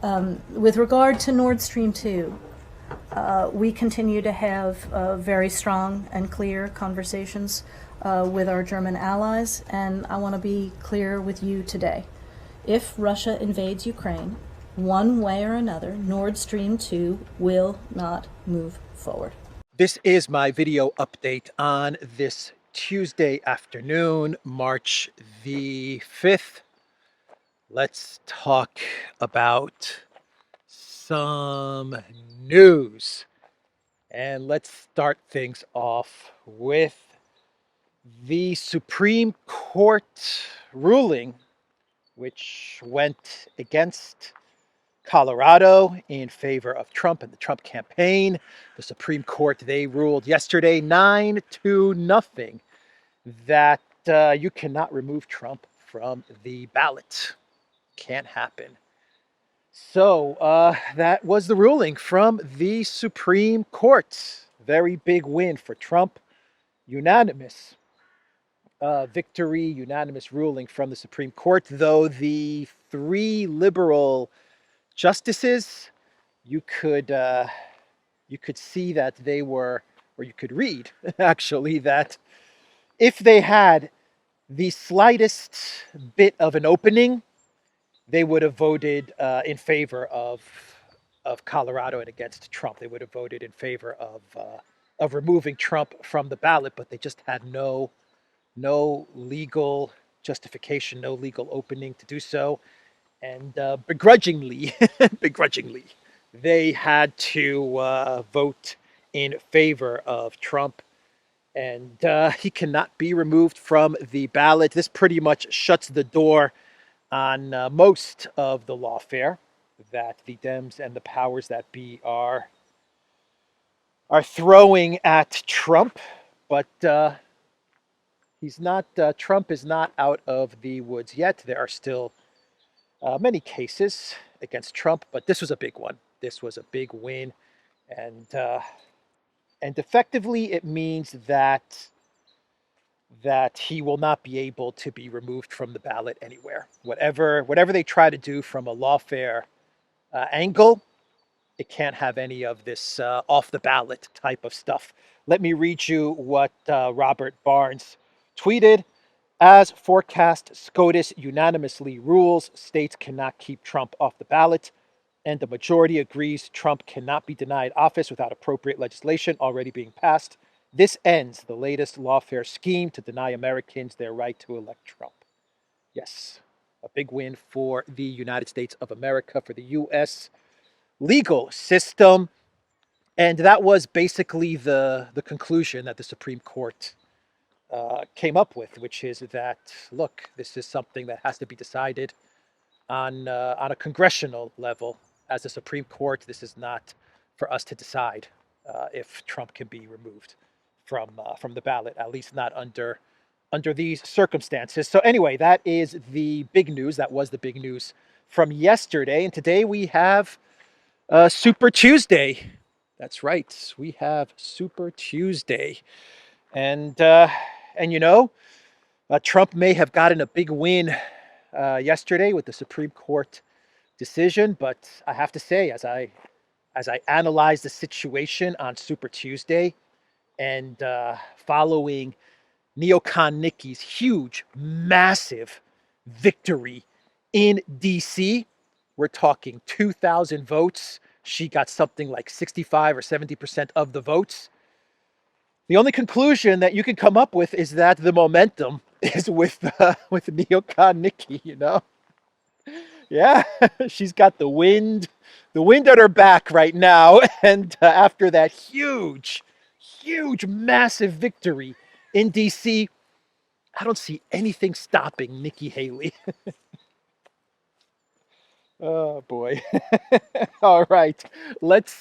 With regard to Nord Stream 2, we continue to have very strong and clear conversations with our German allies, and I want to be clear with you today. If Russia invades Ukraine, one way or another, Nord Stream 2 will not move forward. This is my video update on this Tuesday afternoon, March the 5th. Let's talk about some news. And let's start things off with the Supreme Court ruling, which went against Colorado in favor of Trump and the Trump campaign. The Supreme Court, they ruled yesterday 9-0 that you cannot remove Trump from the ballot. Can't happen. So that was the ruling from the Supreme Court. Very big win for Trump. Unanimous victory, unanimous ruling from the Supreme Court, though the three liberal justices, you could see that they were, or you could read actually, that if they had the slightest bit of an opening, they would have voted in favor of Colorado and against Trump. They would have voted in favor of removing Trump from the ballot, but they just had no legal justification, no legal opening to do so. And begrudgingly, they had to vote in favor of Trump, and he cannot be removed from the ballot. This pretty much shuts the door on most of the lawfare that the Dems and the powers that be are throwing at Trump, but he's not. Trump is not out of the woods yet. There are still many cases against Trump, but this was a big one. This was a big win, and effectively it means that he will not be able to be removed from the ballot anywhere. Whatever they try to do from a lawfare angle, it can't have any of this off the ballot type of stuff. Let me read you what Robert Barnes tweeted. As forecast, SCOTUS unanimously rules states cannot keep Trump off the ballot, and the majority agrees Trump cannot be denied office without appropriate legislation already being passed. This ends the latest lawfare scheme to deny Americans their right to elect Trump. Yes, a big win for the United States of America, for the U.S. legal system. And that was basically the conclusion that the Supreme Court came up with, which is that, look, this is something that has to be decided on a congressional level. As the Supreme Court, this is not for us to decide if Trump can be removed from the ballot, at least not under these circumstances. So anyway, that is the big news. That was the big news from yesterday, and today we have Super Tuesday. That's right, we have Super Tuesday, and you know, Trump may have gotten a big win yesterday with the Supreme Court decision, but I have to say, as I analyze the situation on Super Tuesday, and following neocon Nikki's huge, massive victory in DC, we're talking 2,000 votes. She got something like 65 or 70% of the votes. The only conclusion that you can come up with is that the momentum is with neocon Nikki, you know? Yeah, she's got the wind at her back right now. And after that huge, massive victory in DC, I don't see anything stopping Nikki Haley. Oh boy. All right, let's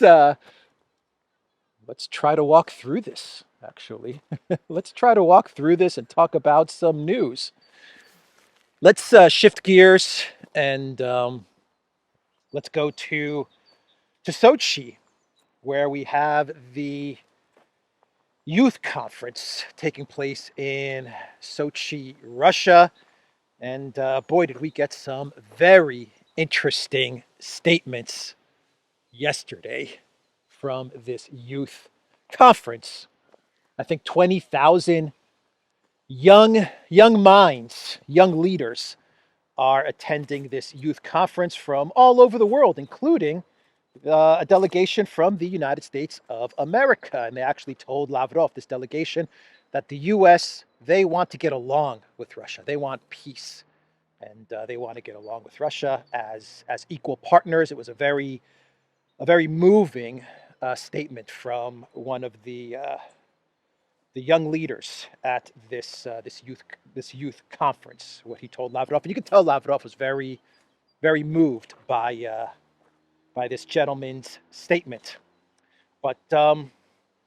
try to walk through this. Actually, let's try to walk through this and talk about some news. Let's shift gears and let's go to Sochi, where we have the youth conference taking place in Sochi, Russia. And boy, did we get some very interesting statements yesterday from this youth conference. I think 20,000 young minds, young leaders are attending this youth conference from all over the world, including a delegation from the United States of America. And they actually told Lavrov, this delegation, that the US, they want to get along with Russia. They want peace. And they want to get along with Russia as equal partners. It was a very moving statement from one of the young leaders at this youth conference. What he told Lavrov, and you can tell Lavrov was very moved by this gentleman's statement. But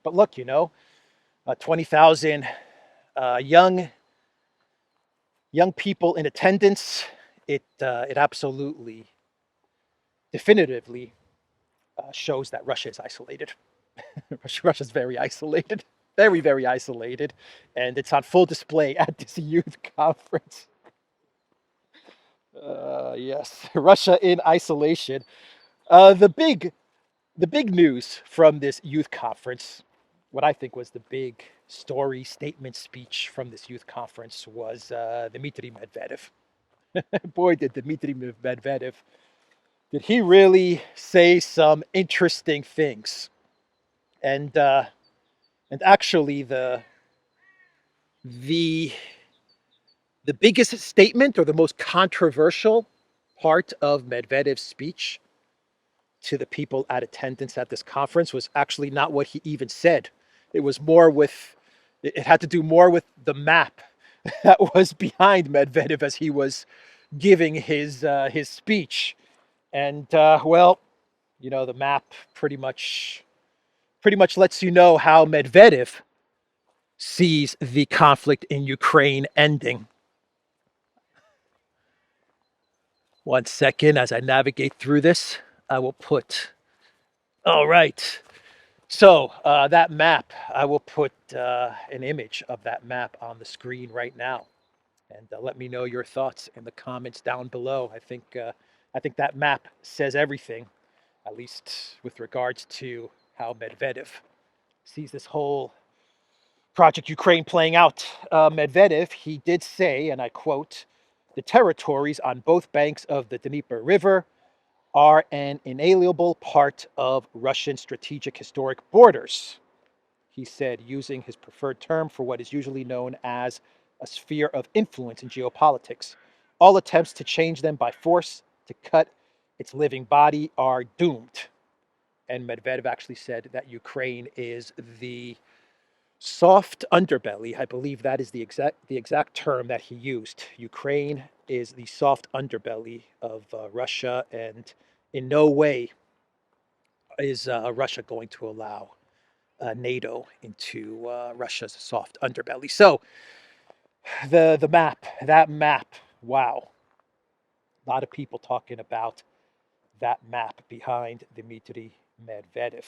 look, 20,000 young people in attendance. It absolutely, definitively shows that Russia is isolated. Russia's very isolated, very isolated, and it's on full display at this youth conference. Yes, Russia in isolation. The big news from this youth conference, what I think was the big story, statement, speech from this youth conference was Dmitry Medvedev. Boy, did Dmitry Medvedev, did he really say some interesting things. And actually the biggest statement, or the most controversial part of Medvedev's speech to the people at attendance at this conference was actually not what he even said. It was more with, it had to do more with the map that was behind Medvedev as he was giving his speech. And well, the map pretty much lets you know how Medvedev sees the conflict in Ukraine ending. One second, as I navigate through this, I will put, all right. So that map, I will put an image of that map on the screen right now. And let me know your thoughts in the comments down below. I think that map says everything, at least with regards to how Medvedev sees this whole Project Ukraine playing out. Medvedev, he did say, and I quote, "The territories on both banks of the Dnieper River are an inalienable part of Russian strategic historic borders," he said, using his preferred term for what is usually known as a sphere of influence in geopolitics. "All attempts to change them by force, to cut its living body, are doomed." And Medvedev actually said that Ukraine is the soft underbelly. I believe that is the exact term that he used. Ukraine is the soft underbelly of Russia, and in no way is Russia going to allow NATO into Russia's soft underbelly. So the map, that map, wow. A lot of people talking about that map behind Dmitry Medvedev.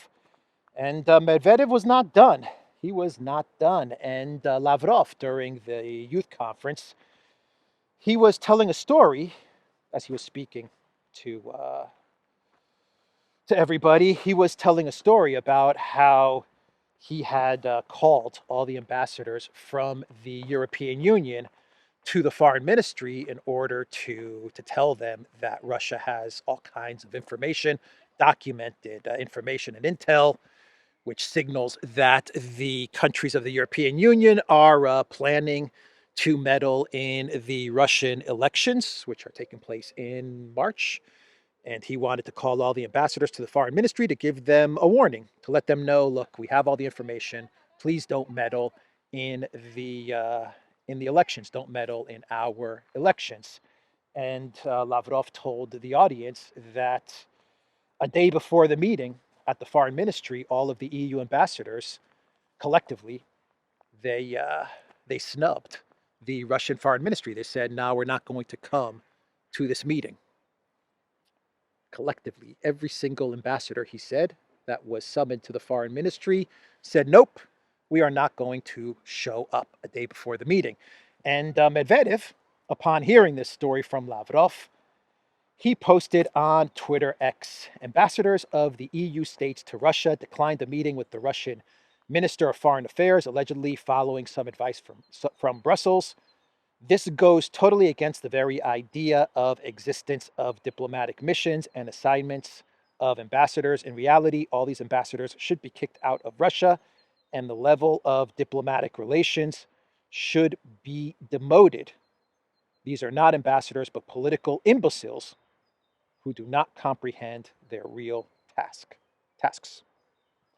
And Medvedev was not done. He was not done. And Lavrov, during the youth conference, he was telling a story as he was speaking to everybody. He was telling a story about how he had called all the ambassadors from the European Union to the foreign ministry in order to tell them that Russia has all kinds of information, documented information and intel, which signals that the countries of the European Union are planning to meddle in the Russian elections, which are taking place in March. And he wanted to call all the ambassadors to the foreign ministry to give them a warning, to let them know, look, we have all the information. Please don't meddle in the elections. Don't meddle in our elections. And Lavrov told the audience that a day before the meeting at the foreign ministry, all of the EU ambassadors collectively, they snubbed the Russian foreign ministry. They said, no, we're not going to come to this meeting. Collectively, every single ambassador, he said, that was summoned to the foreign ministry said, nope, we are not going to show up a day before the meeting. And Medvedev, upon hearing this story from Lavrov, He posted on Twitter X, ambassadors of the EU states to Russia declined a meeting with the Russian Minister of Foreign Affairs, allegedly following some advice from Brussels. This goes totally against the very idea of existence of diplomatic missions and assignments of ambassadors. In reality, all these ambassadors should be kicked out of Russia, and the level of diplomatic relations should be demoted. These are not ambassadors, but political imbeciles who do not comprehend their real tasks.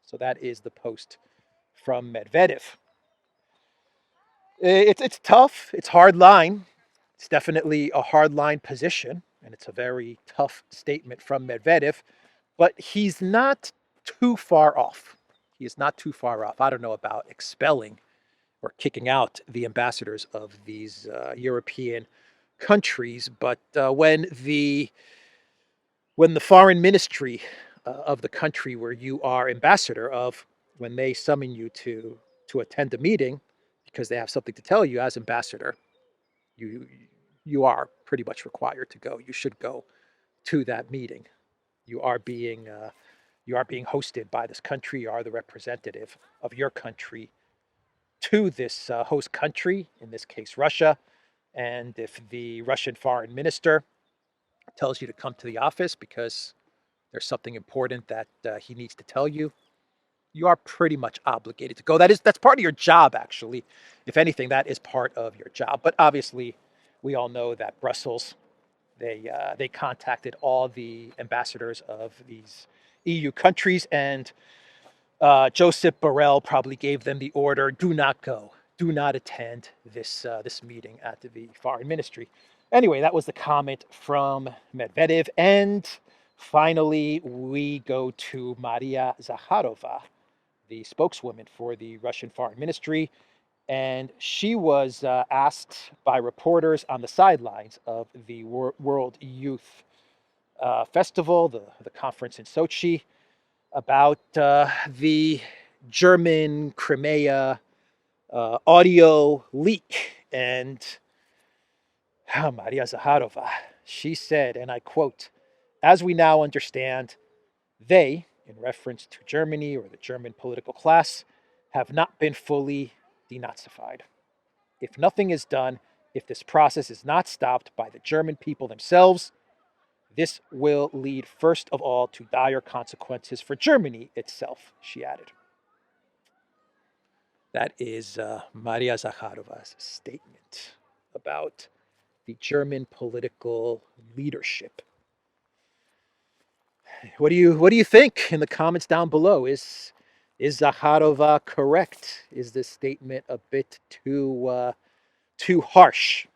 So that is the post from Medvedev. It's tough. It's hard line. It's definitely a hard line position, and it's a very tough statement from Medvedev. But he's not too far off. He is not too far off. I don't know about expelling or kicking out the ambassadors of these European countries, but when the foreign ministry of the country where you are ambassador of, when they summon you to attend a meeting because they have something to tell you as ambassador, you you are pretty much required to go. You should go to that meeting. You are being hosted by this country. You are the representative of your country to this host country, in this case Russia. And if the Russian foreign minister tells you to come to the office because there's something important that he needs to tell you, you are pretty much obligated to go. That's part of your job, actually. If anything, that is part of your job. But obviously, we all know that Brussels, they contacted all the ambassadors of these EU countries, and Joseph Borrell probably gave them the order: do not go, do not attend this meeting at the foreign ministry. Anyway, that was the comment from Medvedev, and finally, we go to Maria Zakharova, the spokeswoman for the Russian Foreign Ministry, and she was asked by reporters on the sidelines of the World Youth Festival, the conference in Sochi, about the German Crimea audio leak. And Maria Zakharova, she said, and I quote, "As we now understand, they, in reference to Germany or the German political class, have not been fully denazified. If nothing is done, if this process is not stopped by the German people themselves, this will lead first of all to dire consequences for Germany itself," she added. That is Maria Zakharova's statement about the German political leadership. What do you think in the comments down below? Is Zakharova correct? Is this statement a bit too harsh?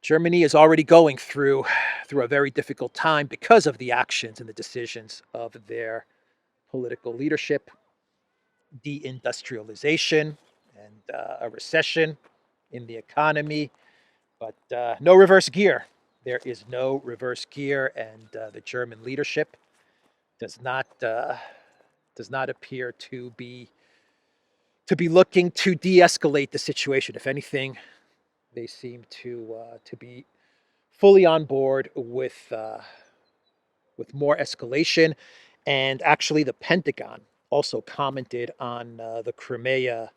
Germany is already going through a very difficult time because of the actions and the decisions of their political leadership, deindustrialization, and a recession in the economy, but no reverse gear. There is no reverse gear, and the German leadership does not appear to be looking to de-escalate the situation. If anything, they seem to be fully on board with more escalation. And actually, the Pentagon also commented on the Crimea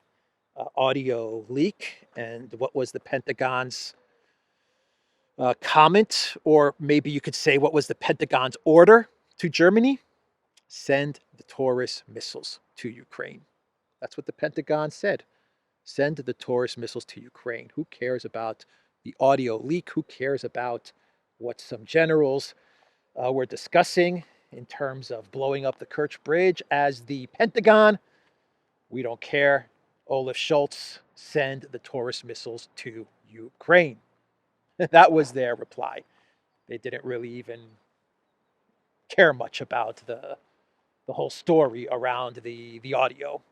audio leak. And what was the Pentagon's comment? Or maybe you could say, what was the Pentagon's order to Germany? Send the Taurus missiles to Ukraine. That's what the Pentagon said. Send the Taurus missiles to Ukraine. Who cares about the audio leak? Who cares about what some generals were discussing in terms of blowing up the Kerch Bridge? As the Pentagon, we don't care. Olaf Scholz, send the Taurus missiles to Ukraine. That was their reply. They didn't really even care much about the whole story around the audio.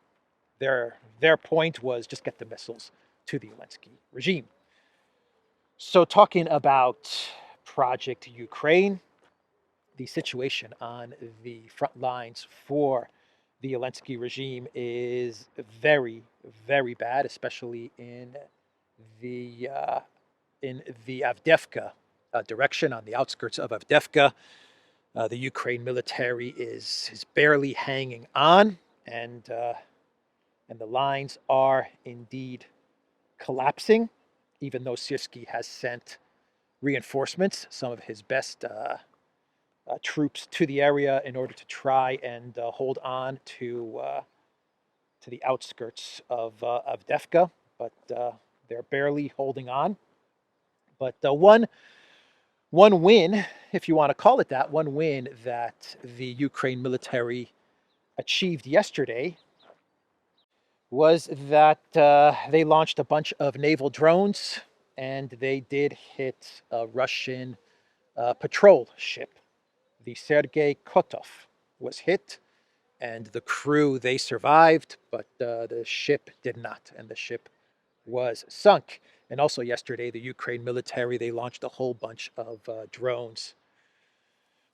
Their point was just get the missiles to the Zelensky regime. So talking about Project Ukraine, the situation on the front lines for the Zelensky regime is very, very bad, especially in the Avdiivka direction on the outskirts of Avdiivka. The Ukraine military is barely hanging on, and the lines are indeed collapsing, even though Syrskyi has sent reinforcements, some of his best troops to the area in order to try and hold on to the outskirts of Avdiivka, but they're barely holding on. But one win, if you want to call it that, one win that the Ukraine military achieved yesterday was that they launched a bunch of naval drones and they did hit a Russian patrol ship. The Sergei Kotov was hit, and the crew, they survived, but the ship did not, and the ship was sunk. And also yesterday, the Ukraine military, they launched a whole bunch of drones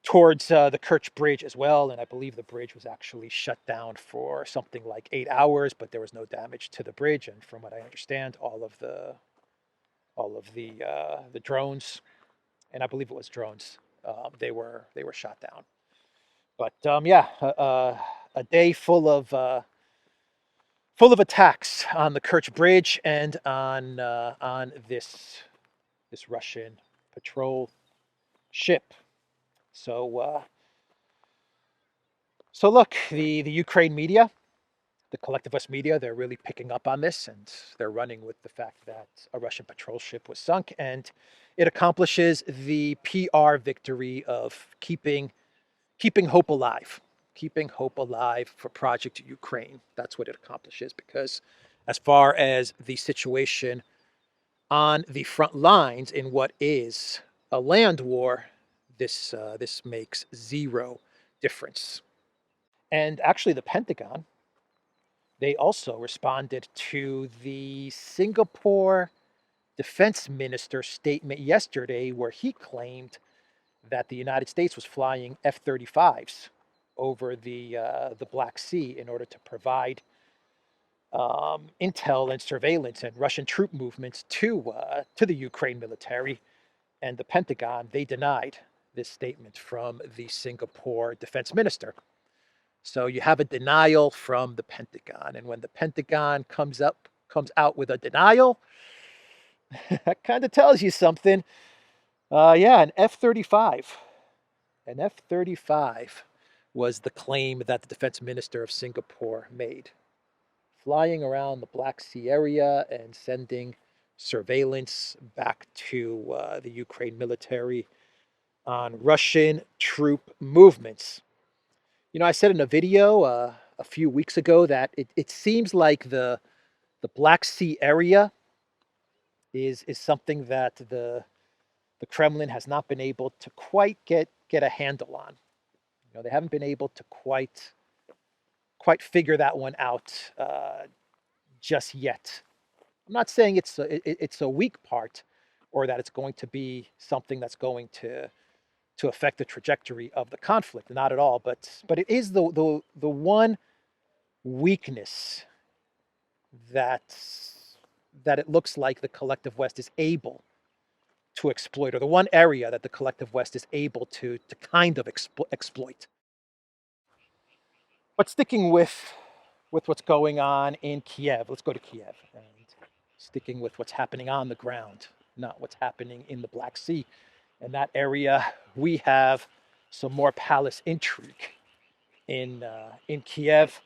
towards the Kerch Bridge as well, and I believe the bridge was actually shut down for something like 8 hours, but there was no damage to the bridge. And from what I understand, all of the drones, and I believe it was drones, they were shot down. But yeah, a day full of attacks on the Kerch Bridge and on this Russian patrol ship. So so look, the Ukraine media, the collectivist media, they're really picking up on this, and they're running with the fact that a Russian patrol ship was sunk, and it accomplishes the PR victory of keeping hope alive, keeping hope alive for Project Ukraine. That's what it accomplishes, because as far as the situation on the front lines in what is a land war, this makes zero difference. And actually, the Pentagon, they also responded to the Singapore defense minister's statement yesterday, where he claimed that the United States was flying F-35s over the Black Sea in order to provide intel and surveillance and Russian troop movements to the Ukraine military. And the Pentagon, they denied this statement from the Singapore defense minister. So you have a denial from the Pentagon, and when the Pentagon comes out with a denial, that kind of tells you something. Yeah, an F-35 was the claim that the defense minister of Singapore made, flying around the Black Sea area and sending surveillance back to the Ukraine military on Russian troop movements. You know, I said in a video a few weeks ago that it seems like the Black Sea area is something that the Kremlin has not been able to quite get a handle on. You know, they haven't been able to quite figure that one out just yet. I'm not saying it's a weak part, or that it's going to be something that's going to affect the trajectory of the conflict. Not at all. But it is the one weakness that it looks like the collective West is able to exploit, or the one area that the collective West is able to kind of exploit. But sticking with what's going on in Kiev, let's go to Kiev, and sticking with what's happening on the ground, not what's happening in the Black Sea. In that area, we have some more palace intrigue in Kiev,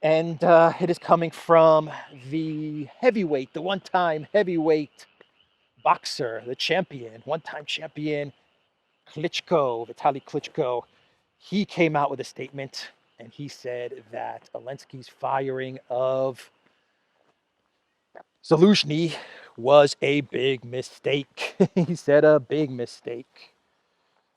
and it is coming from the heavyweight, the one-time heavyweight boxer, the champion, one-time champion, Klitschko, Vitaly Klitschko. He came out with a statement, and he said that Zelensky's firing of Zaluzhny was a big mistake. He said a big mistake.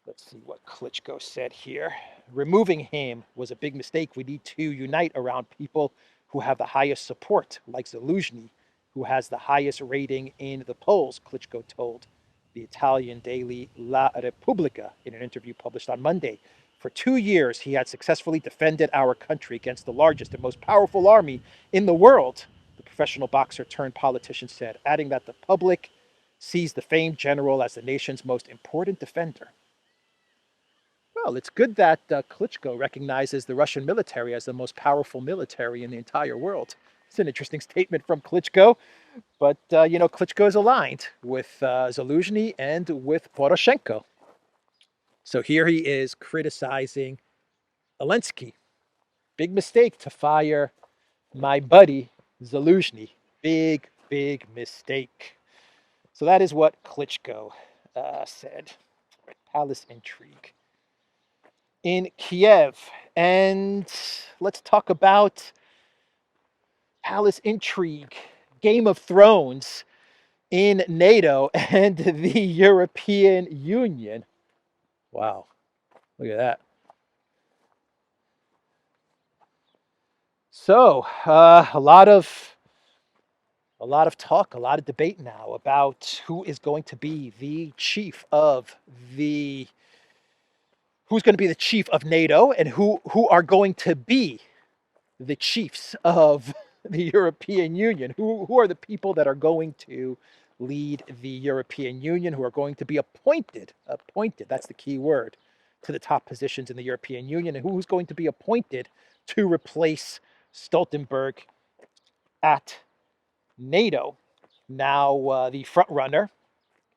Let's see what Klitschko said here. Removing him was a big mistake. We need to unite around people who have the highest support, like Zaluzhny, who has the highest rating in the polls, Klitschko told the Italian daily La Repubblica in an interview published on Monday. For 2 years, he had successfully defended our country against the largest and most powerful army in the world, the professional boxer turned politician said, adding that the public sees the famed general as the nation's most important defender. Well, it's good that Klitschko recognizes the Russian military as the most powerful military in the entire world. It's an interesting statement from Klitschko, but Klitschko is aligned with Zaluzhny and with Poroshenko. So here he is criticizing Zelensky. Big mistake to fire my buddy Zaluzhny. Big, big mistake. So that is what Klitschko said. Palace intrigue in Kiev. And let's talk about palace intrigue, Game of Thrones in NATO and the European Union. Wow, look at that. So a lot of talk, a lot of debate now about who is going to be the chief of the who's going to be the chief of NATO and who are going to be the chiefs of the European Union. Who are the people that are going to lead the European Union, who are going to be appointed, that's the key word, to the top positions in the European Union, and who's going to be appointed to replace Stoltenberg at NATO. Now, the front runner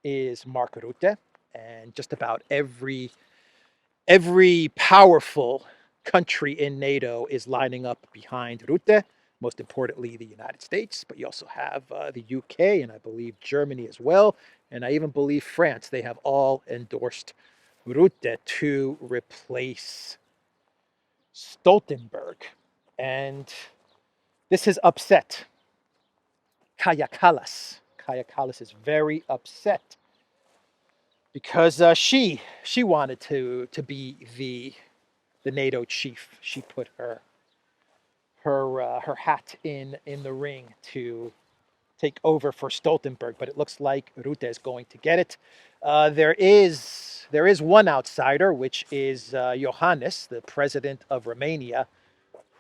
is Mark Rutte, and just about every powerful country in NATO is lining up behind Rutte, most importantly, the United States, but you also have the UK and I believe Germany as well. And I even believe France. They have all endorsed Rutte to replace Stoltenberg. And this has upset Kaja Kallas. Kaja Kallas is very upset because she wanted to be the NATO chief. She put her hat in the ring to take over for Stoltenberg, but it looks like Rutte is going to get it. There is one outsider, which is Iohannis, the president of Romania,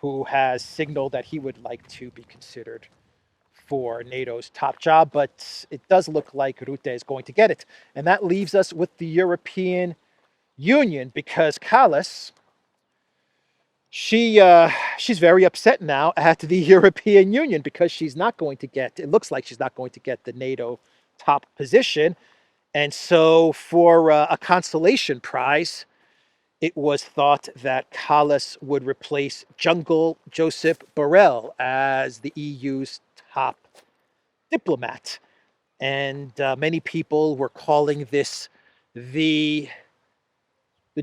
who has signaled that he would like to be considered for NATO's top job, but it does look like Rutte is going to get it. And that leaves us with the European Union, because Kallas, she's very upset now at the European Union because she's not going to get, it looks like she's not going to get the NATO top position. And so for a consolation prize, it was thought that Kallas would replace Jungle Joseph Borrell as the EU's top diplomat. And many people were calling this the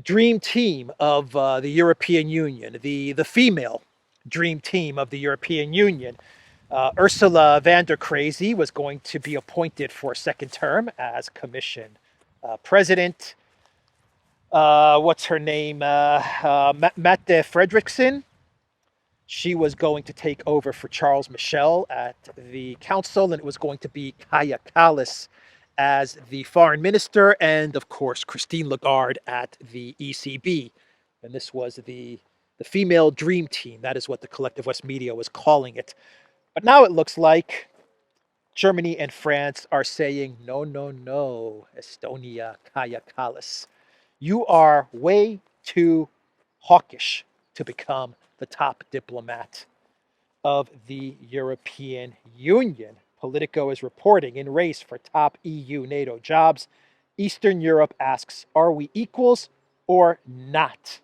dream team of the European Union, the female dream team of the European Union. Ursula von der Crazy was going to be appointed for a second term as Commission president. What's her name? Mette Frederiksen. She was going to take over for Charles Michel at the council, and it was going to be Kaja Kallas as the foreign minister, and of course Christine Lagarde at the ECB. And this was the female dream team. That is what the Collective West media was calling it. But now it looks like Germany and France are saying, no, no, no, Estonia, Kaja Kallas. You are way too hawkish to become the top diplomat of the European Union. Politico is reporting, in race for top EU NATO jobs, Eastern Europe asks, are we equals or not?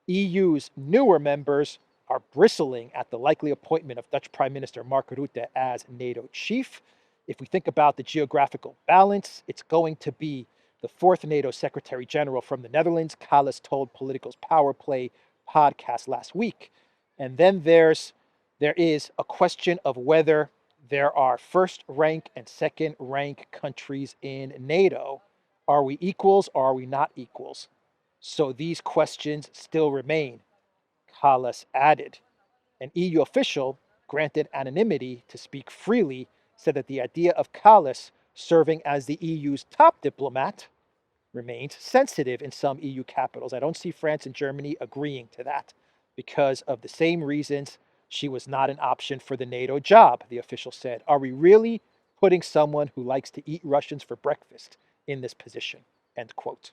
EU's newer members are bristling at the likely appointment of Dutch Prime Minister Mark Rutte as NATO chief. If we think about the geographical balance, it's going to be the fourth NATO Secretary General from the Netherlands, Kallas told Politico's Power Play podcast last week. And then there is a question of whether there are first rank and second rank countries in NATO. Are we equals or are we not equals? So these questions still remain, Kallas added. An EU official, granted anonymity to speak freely, said that the idea of Kallas serving as the EU's top diplomat remains sensitive in some EU capitals. I don't see France and Germany agreeing to that because of the same reasons she was not an option for the NATO job, the official said. Are we really putting someone who likes to eat Russians for breakfast in this position, end quote.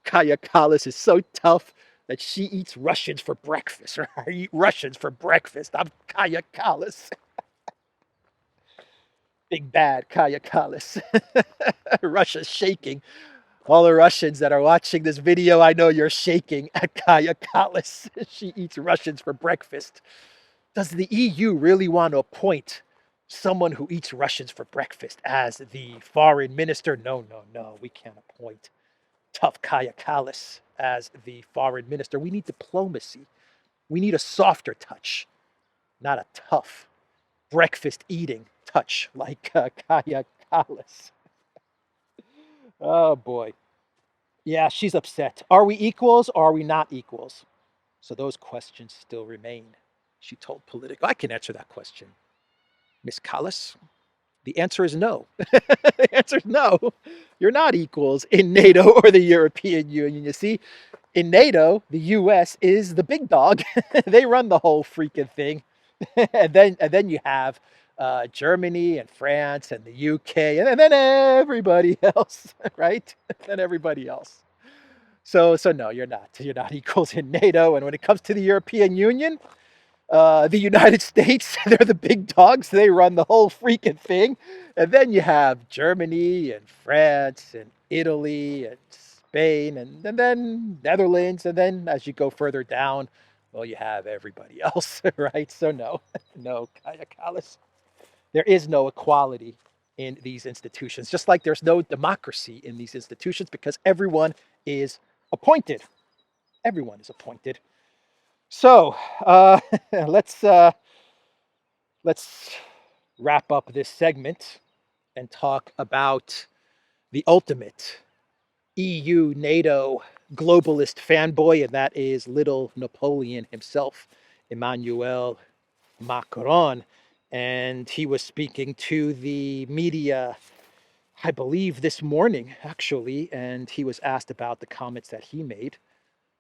Kaya Kallas is so tough that she eats Russians for breakfast. Or I eat Russians for breakfast. I'm Kaya Kallas. Big bad Kaya Kallas. Russia's shaking. All the Russians that are watching this video, I know you're shaking at Kaya Kallas. She eats Russians for breakfast. Does the EU really want to appoint someone who eats Russians for breakfast as the foreign minister? No, no, no. We can't appoint tough Kaya Kallas as the foreign minister. We need diplomacy. We need a softer touch, not a tough breakfast eating touch like Kaya Kallas. Oh boy. Yeah, she's upset. Are we equals or are we not equals? So those questions still remain. She told Politico. I can answer that question, Miss Kallas. The answer is no. The answer is no. You're not equals in NATO or the European Union. You see, in NATO, the US is the big dog. They run the whole freaking thing. And then you have Germany and France and the UK and then everybody else, right? And everybody else. So no, you're not. You're not equals in NATO. And when it comes to the European Union, the United States, they're the big dogs. They run the whole freaking thing. And then you have Germany and France and Italy and Spain and then Netherlands. And then as you go further down, well, you have everybody else, right? So no, no, Kaya Kallas. There is no equality in these institutions, just like there's no democracy in these institutions because everyone is appointed. Everyone is appointed. So let's let's wrap up this segment and talk about the ultimate EU NATO globalist fanboy, and that is little Napoleon himself, Emmanuel Macron. And he was speaking to the media, I believe, this morning, actually, and he was asked about the comments that he made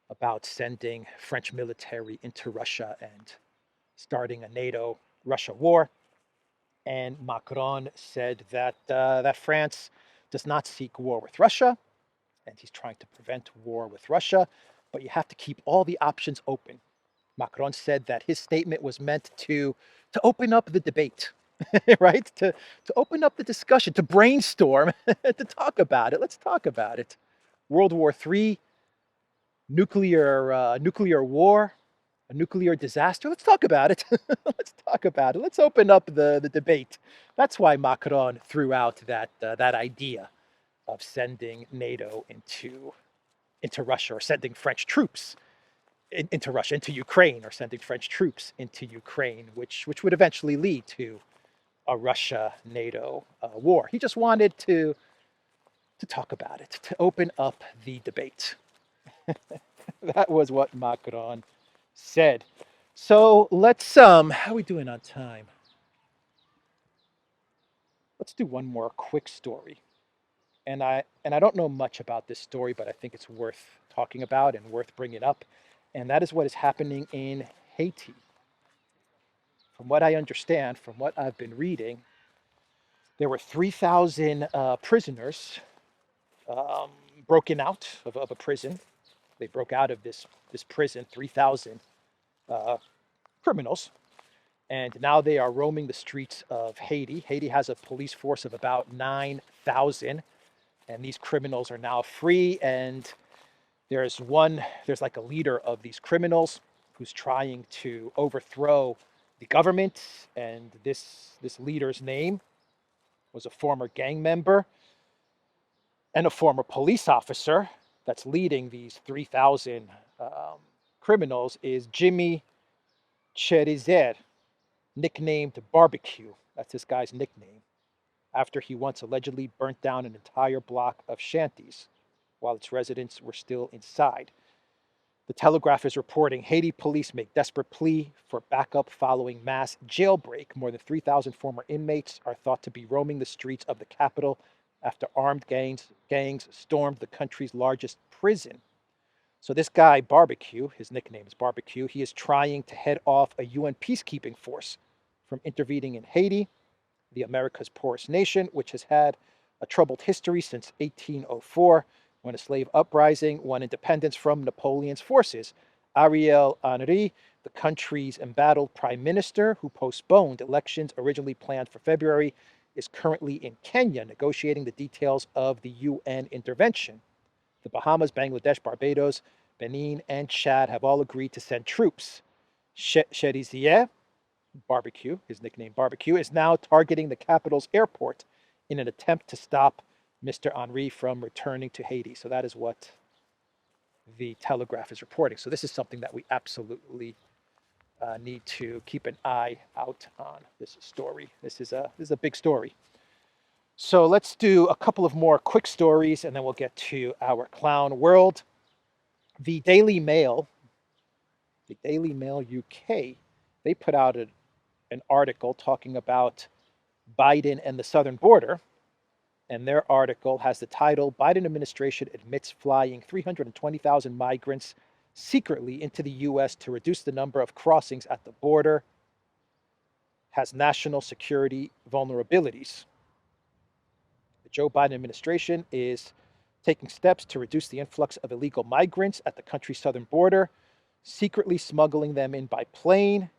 about sending French military into Russia and starting a NATO Russia war. And Macron said that that France does not seek war with Russia, and he's trying to prevent war with Russia, but you have to keep all the options open. Macron said that his statement was meant to open up the debate, right? To open up the discussion, to brainstorm, to talk about it. Let's talk about it. World War III, nuclear war, a nuclear disaster. Let's talk about it. Let's talk about it. Let's open up the debate. That's why Macron threw out that idea of sending NATO into Russia, or sending French troops into Russia, into Ukraine, or sending French troops into Ukraine, which would eventually lead to a Russia-NATO war. He just wanted to talk about it, to open up the debate. That was what Macron said. So let's how are we doing on time? Let's do one more quick story. And I don't know much about this story, but I think it's worth talking about and worth bringing up. And that is what is happening in Haiti. From what I understand, from what I've been reading, there were 3,000 prisoners um, broken out of a prison. They broke out of this prison, 3,000 uh, criminals, and now they are roaming the streets of Haiti. Haiti has a police force of about 9,000, and these criminals are now free. And there's like a leader of these criminals who's trying to overthrow the government, and this leader's name was a former gang member and a former police officer that's leading these 3,000 criminals is Jimmy Cherizer, nicknamed Barbecue. That's this guy's nickname, after he once allegedly burnt down an entire block of shanties while its residents were still inside. The Telegraph is reporting Haiti police make desperate plea for backup following mass jailbreak. More than 3,000 former inmates are thought to be roaming the streets of the capital after armed gangs stormed the country's largest prison. So this guy, Barbecue, his nickname is Barbecue, he is trying to head off a UN peacekeeping force from intervening in Haiti. the America's poorest nation, which has had a troubled history since 1804, when a slave uprising won independence from Napoleon's forces. Ariel Henry, the country's embattled prime minister, who postponed elections originally planned for February, is currently in Kenya negotiating the details of the UN intervention. The Bahamas, Bangladesh, Barbados, Benin, and Chad have all agreed to send troops. Cherizier, Barbecue, his nickname Barbecue, is now targeting the capital's airport in an attempt to stop Mr. Henry from returning to Haiti. So that is what the Telegraph is reporting. So this is something that we absolutely need to keep an eye out on. This story. This is a big story. So let's do a couple of more quick stories, and then we'll get to our clown world. The Daily Mail UK, they put out an article talking about Biden and the southern border. And their article has the title, Biden administration admits flying 320,000 migrants secretly into the U.S. to reduce the number of crossings at the border, has national security vulnerabilities. The Joe Biden administration is taking steps to reduce the influx of illegal migrants at the country's southern border, secretly smuggling them in by plane.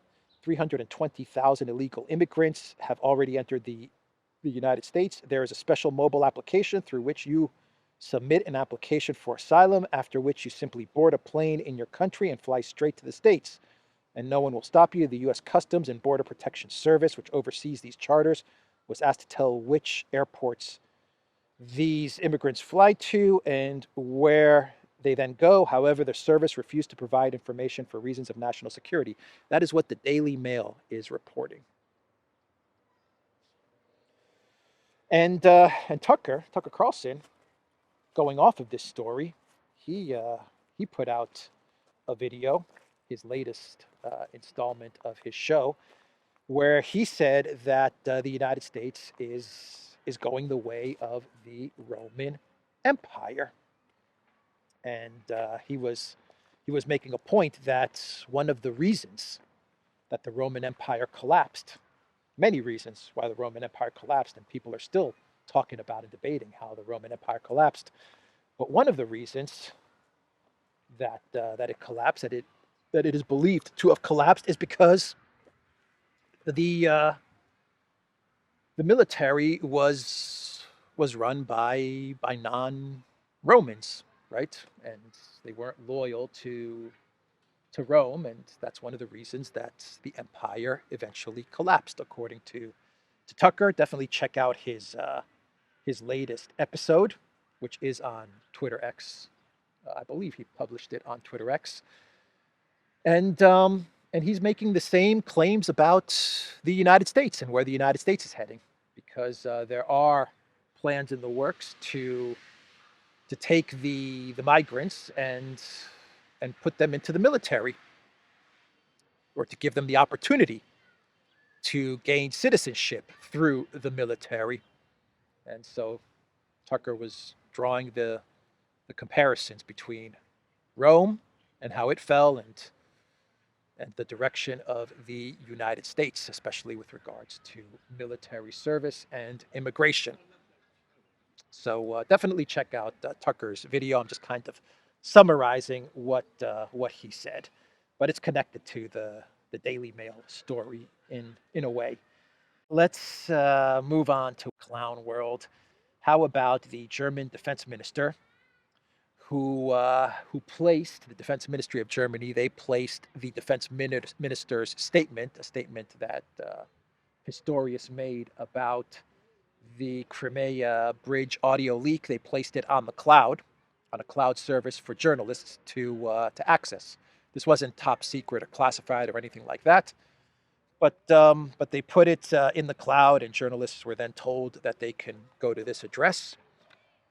320,000 illegal immigrants have already entered the United States. There is a special mobile application through which you submit an application for asylum, after which you simply board a plane in your country and fly straight to the States. And no one will stop you. The U.S. Customs and Border Protection Service, which oversees these charters, was asked to tell which airports these immigrants fly to and where they then go. However, the service refused to provide information for reasons of national security. That is what the Daily Mail is reporting. And Tucker Carlson, going off of this story, he put out a video, his latest installment of his show, where he said that the United States is going the way of the Roman Empire, and he was making a point that one of the reasons that the Roman Empire collapsed, many reasons why the Roman Empire collapsed, and people are still talking about and debating how the Roman Empire collapsed. But one of the reasons that it collapsed, that it is believed to have collapsed, is because the military was run by non-Romans, right? And they weren't loyal to Rome, and that's one of the reasons that the empire eventually collapsed, according to Tucker. Definitely check out his latest episode, which is on Twitter X. I believe he published it on Twitter X, and he's making the same claims about the United States and where the United States is heading, because there are plans in the works to take the migrants and put them into the military, or to give them the opportunity to gain citizenship through the military. And so Tucker was drawing the comparisons between Rome and how it fell, and the direction of the United States, especially with regards to military service and immigration. So definitely check out Tucker's video. I'm just kind of summarizing what he said, but it's connected to the Daily Mail story in a way. Let's move on to clown world. How about the German defense minister, who placed the defense ministry of Germany? They placed the defense minister's statement, a statement that Pistorius made about the Crimea bridge audio leak. They placed it on the cloud, on a cloud service for journalists to access. This wasn't top secret or classified or anything like that, but they put it in the cloud, and journalists were then told that they can go to this address,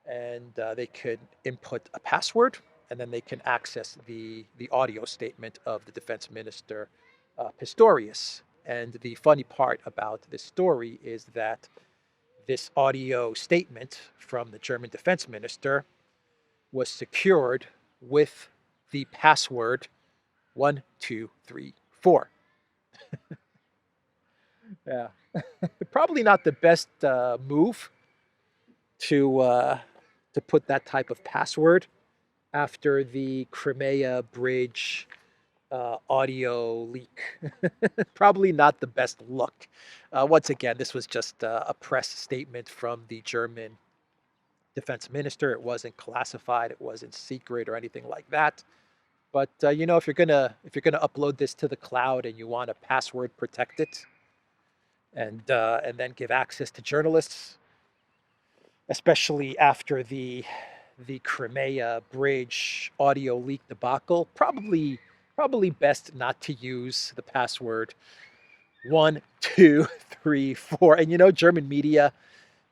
and they could input a password, and then they can access the audio statement of the defense minister, Pistorius. And the funny part about this story is that this audio statement from the German defense minister was secured with the password 1234. Yeah. Probably not the best move to put that type of password after the Crimea bridge audio leak. Probably not the best look. Once again, this was just a press statement from the German defense minister. It wasn't classified. It wasn't secret or anything like that. But you know, if you're gonna upload this to the cloud and you want to password protect it and then give access to journalists, especially after the Crimea bridge audio leak debacle, probably best not to use the password 1, 2, 3, 4. And you know, German media,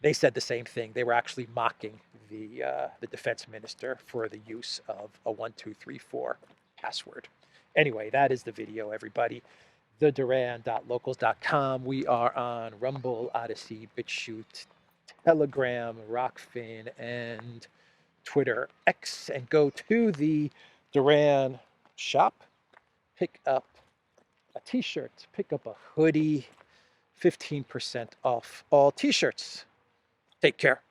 they said the same thing. They were actually mocking the defense minister for the use of a 1, 2, 3, 4 password. Anyway, that is the video, everybody. TheDuran.locals.com. We are on Rumble, Odyssey, BitChute, Telegram, Rockfin, and Twitter X. And go to the Duran shop, pick up a t-shirt, pick up a hoodie, 15% off all t-shirts. Take care.